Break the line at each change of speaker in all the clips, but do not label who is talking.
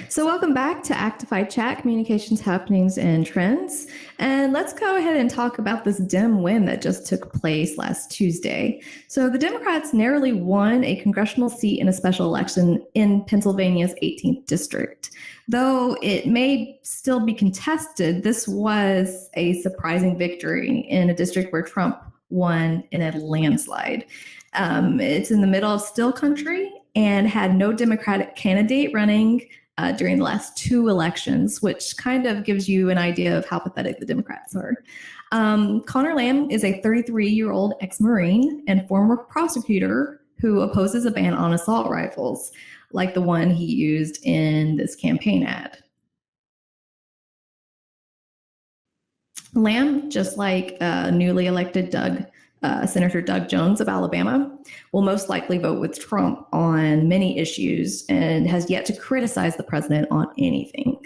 So welcome back to Actified Chat, Communications Happenings and Trends. And let's go ahead and talk about this Dem win that just took place last Tuesday. So the Democrats narrowly won a congressional seat in a special election in Pennsylvania's 18th district. Though it may still be contested, this was a surprising victory in a district where Trump won in a landslide. It's in the middle of still country and had no Democratic candidate running during the last two elections, which kind of gives you an idea of how pathetic the Democrats are. Connor Lamb is a 33-year-old ex-Marine and former prosecutor who opposes a ban on assault rifles, like the one he used in this campaign ad. Lamb, just like newly elected Senator Doug Jones of Alabama, will most likely vote with Trump on many issues and has yet to criticize the president on anything.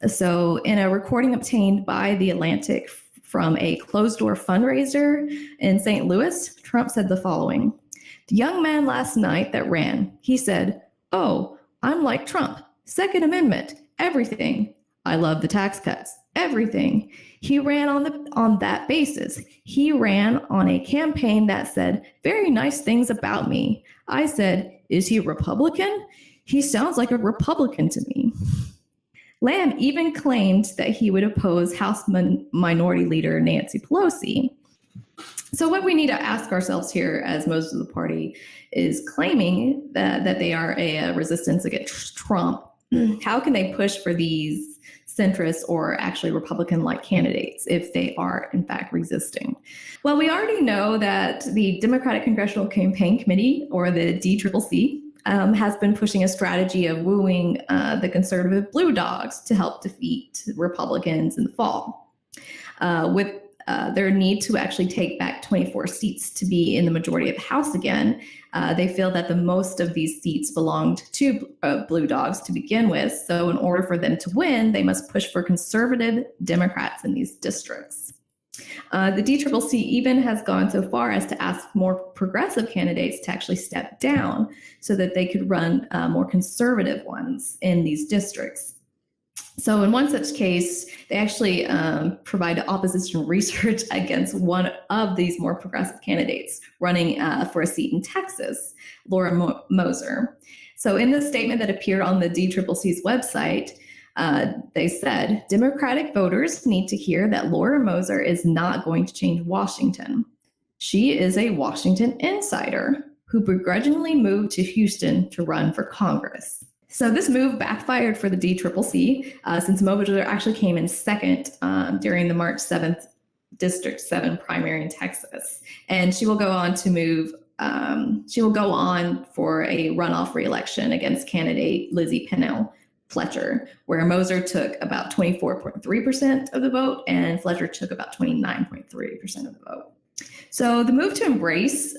So in a recording obtained by The Atlantic from a closed-door fundraiser in St. Louis, Trump said the following: "The young man last night that ran, he said, 'Oh, I'm like Trump. Second Amendment, everything. I love the tax cuts, everything.' He ran on that basis. He ran on a campaign that said very nice things about me. I said, 'Is he Republican? He sounds like a Republican to me.'" Lamb even claimed that he would oppose House Minority Leader Nancy Pelosi. So what we need to ask ourselves here, as most of the party is claiming that they are a resistance against Trump, how can they push for these centrist or actually Republican-like candidates if they are in fact resisting? Well, we already know that the Democratic Congressional Campaign Committee, or the DCCC, has been pushing a strategy of wooing the conservative blue dogs to help defeat Republicans in the fall. With their need to actually take back 24 seats to be in the majority of the House again, they feel that the most of these seats belonged to blue dogs to begin with. So in order for them to win, they must push for conservative Democrats in these districts. The DCCC even has gone so far as to ask more progressive candidates to actually step down so that they could run more conservative ones in these districts. So in one such case, they actually provide opposition research against one of these more progressive candidates running for a seat in Texas, Laura Moser. So in the statement that appeared on the DCCC's website, they said, "Democratic voters need to hear that Laura Moser is not going to change Washington. She is a Washington insider who begrudgingly moved to Houston to run for Congress." So this move backfired for the DCCC since Moser actually came in second during the March 7th District 7 primary in Texas. And she will go on to she will go on for a runoff re-election against candidate Lizzie Pennell Fletcher, where Moser took about 24.3% of the vote and Fletcher took about 29.3% of the vote. So the move to embrace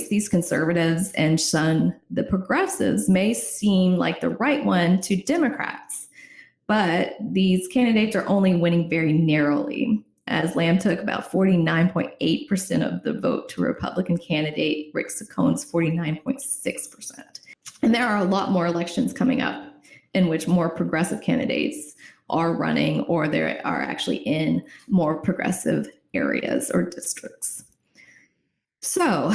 these conservatives and shun the progressives may seem like the right one to Democrats, but these candidates are only winning very narrowly, as Lamb took about 49.8% of the vote to Republican candidate Rick Saccone's 49.6%. And there are a lot more elections coming up in which more progressive candidates are running, or they are actually in more progressive areas or districts. So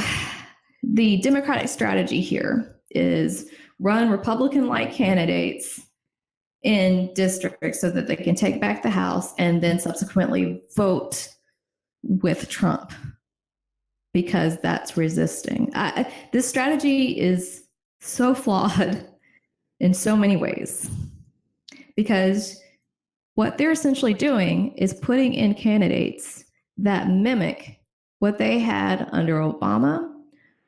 the Democratic strategy here is run Republican-like candidates in districts so that they can take back the House and then subsequently vote with Trump, because that's resisting. This strategy is so flawed in so many ways, because what they're essentially doing is putting in candidates that mimic what they had under Obama,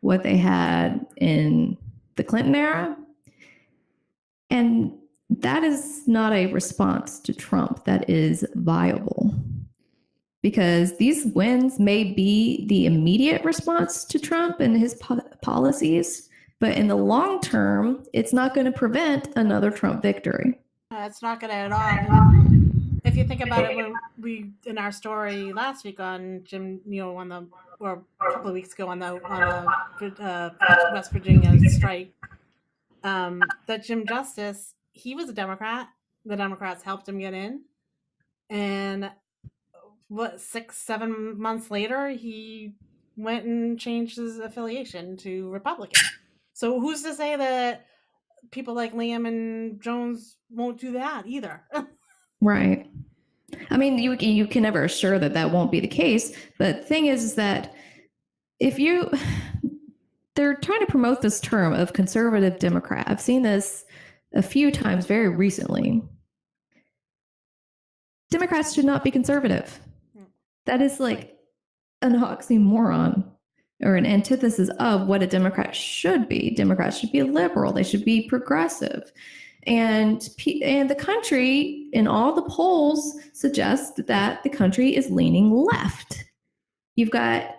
what they had in the Clinton era. And that is not a response to Trump that is viable, because these wins may be the immediate response to Trump and his policies, but in the long term, it's not going to prevent another Trump victory.
It's not going to at all. if you think about it, when we in our story last week on Jim, on the or a couple of weeks ago on the West Virginia strike, that Jim Justice, he was a Democrat. The Democrats helped him get in, and what 6 7 months later, he went and changed his affiliation to Republican. So who's to say that people like Liam and Jones won't do that either?
Right. I mean, you can never assure that that won't be the case. But the thing is that if you, they're trying to promote this term of conservative Democrat. I've seen this a few times very recently. Democrats should not be conservative. That is like an oxymoron or an antithesis of what a Democrat should be. Democrats should be liberal. They should be progressive. And the country in all the polls suggest that the country is leaning left. You've got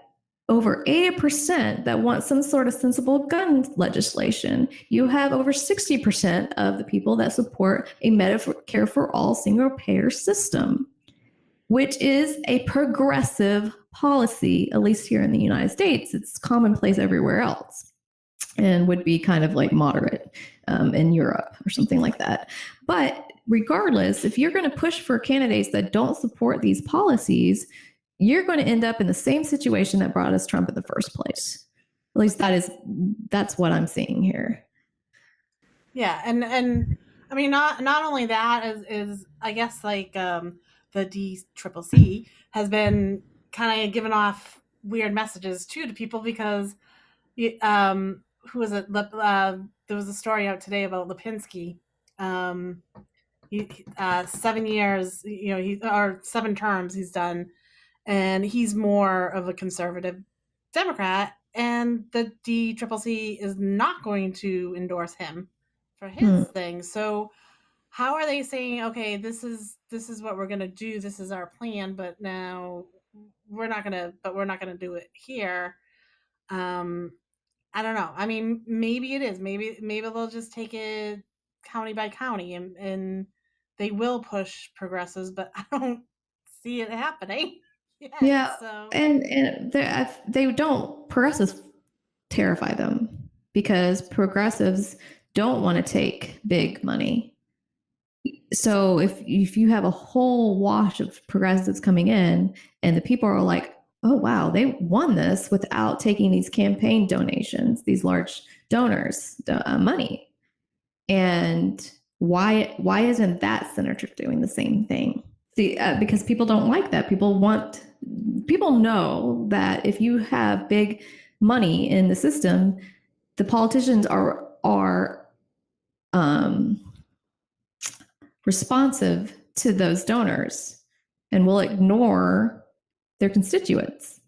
over 80% that want some sort of sensible gun legislation. You have over 60% of the people that support a Medicare for all single payer system, which is a progressive policy, at least here in the United States. It's commonplace everywhere else and would be kind of like moderate in Europe or something like that. But regardless, if you're going to push for candidates that don't support these policies, you're going to end up in the same situation that brought us Trump in the first place. At least that's what I'm seeing here.
Yeah, and I mean, not only that is I guess like the DCCC has been kind of giving off weird messages too to people because who was it? There was a story out today about Lipinski. He 7 years, or 7 terms he's done, and he's more of a conservative Democrat, and the DCCC is not going to endorse him for his thing. So how are they saying, okay, this is what we're going to do, this is our plan, but now we're not going to do it here? I don't know. I mean, maybe it is. Maybe they'll just take it county by county, and they will push progressives, but I don't see it happening yet.
Yeah,
So
and they don't. Progressives terrify them because progressives don't want to take big money. So if you have a whole wash of progressives coming in, and the people are like, oh wow, they won this without taking these campaign donations, these large donors money, and why isn't that senator doing the same thing? See, because people don't like that. People know that if you have big money in the system, the politicians are responsive to those donors and will ignore their constituents.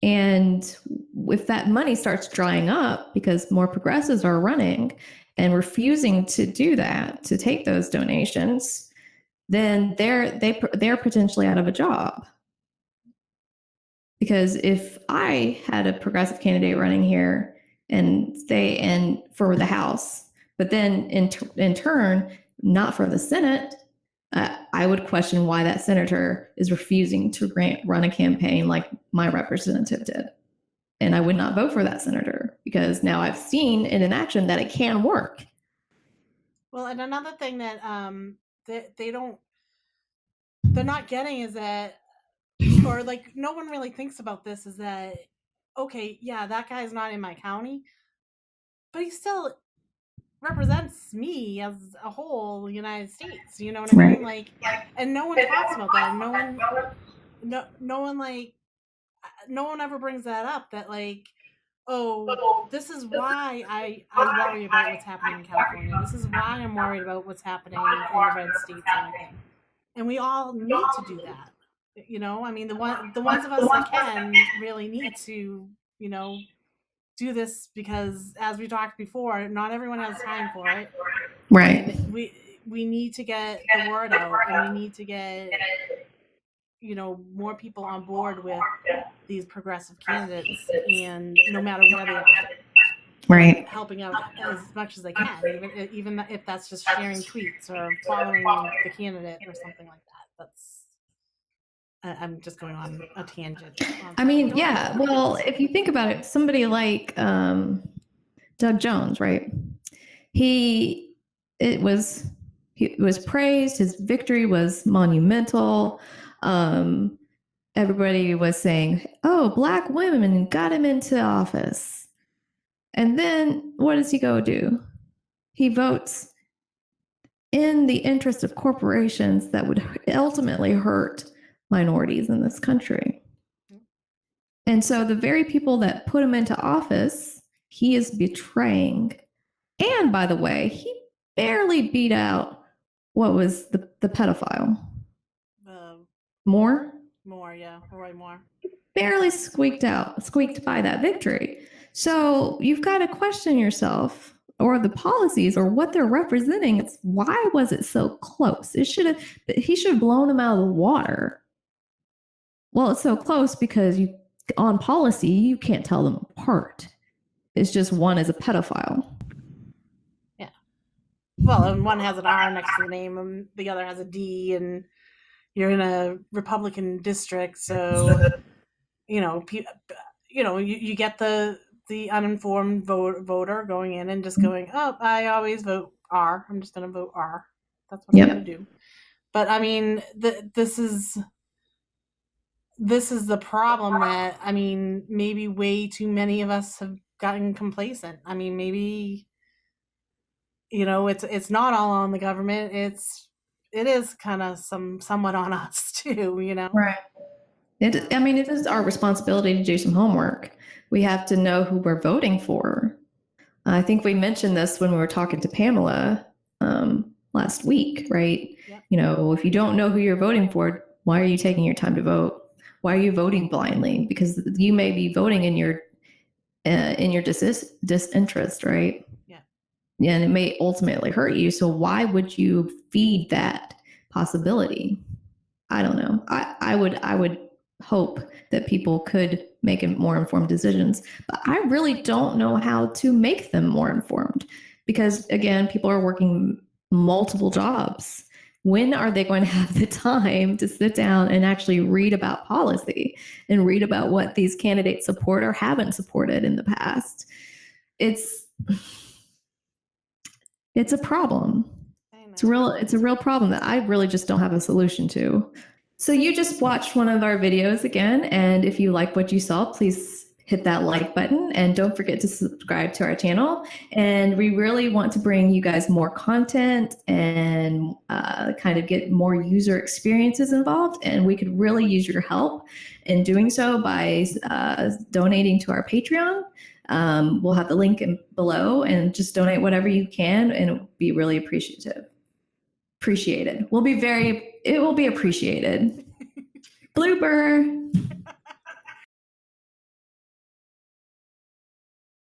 And if that money starts drying up because more progressives are running and refusing to do that, to take those donations, then they're potentially out of a job. Because if I had a progressive candidate running here and for the House, but then in turn not for the Senate, I would question why that senator is refusing to run a campaign like my representative did. And I would not vote for that senator because now I've seen in action that it can work.
Well, and another thing that they're not getting is that, or like no one really thinks about this, is that, okay, yeah, that guy's not in my county, but he still represents me as a whole United States. You know what I mean? Like, and no one talks about that. No one ever brings that up. That like, oh, this is why I worry about what's happening in California. This is why I'm worried about what's happening in the red states and everything. And we all need to do that. I mean, the ones of us that can really need to, do this, because as we talked before, not everyone has time for it.
Right.
And we need to get the word out, and we need to get more people on board with these progressive candidates, and no matter where they are.
Right.
helping out as much as they can, even if that's just sharing tweets or following the candidate or something like that. I'm just going on a tangent.
I mean, yeah. Well, if you think about it, somebody like Doug Jones, right? He was praised. His victory was monumental. Everybody was saying, "Oh, black women got him into office." And then what does he go do? He votes in the interest of corporations that would ultimately hurt minorities in this country. And so the very people that put him into office, he is betraying. And by the way, he barely beat out what was the pedophile. Moore?
Moore, yeah, Roy Moore.
Barely squeaked by that victory. So you've got to question yourself or the policies or what they're representing. It's why was it so close? He should have blown him out of the water. Well, it's so close because on policy, you can't tell them apart. It's just one is a pedophile.
Yeah. Well, and one has an R next to the name, and the other has a D, and you're in a Republican district, so you get the uninformed voter going in and just going, oh, I always vote R. I'm just going to vote R. That's what I'm going to do. But I mean, this is the problem that, I mean, maybe way too many of us have gotten complacent. I mean, maybe, it's not all on the government. It is kind of somewhat on us too,
Right. It is our responsibility to do some homework. We have to know who we're voting for. I think we mentioned this when we were talking to Pamela last week, right? Yep. If you don't know who you're voting for, why are you taking your time to vote? Why are you voting blindly? Because you may be voting in your disinterest, right? Yeah. And it may ultimately hurt you. So why would you feed that possibility? I don't know. I would hope that people could make more informed decisions, but I really don't know how to make them more informed because, again, people are working multiple jobs. When are they going to have the time to sit down and actually read about policy and read about what these candidates support or haven't supported in the past? It's a problem. It's a real problem that I really just don't have a solution to. So you just watched one of our videos again, and if you like what you saw, please hit that like button and don't forget to subscribe to our channel. And we really want to bring you guys more content and kind of get more user experiences involved. And we could really use your help in doing so by donating to our Patreon. We'll have the link below, and just donate whatever you can, and it will be really appreciated. It will be appreciated. Blooper.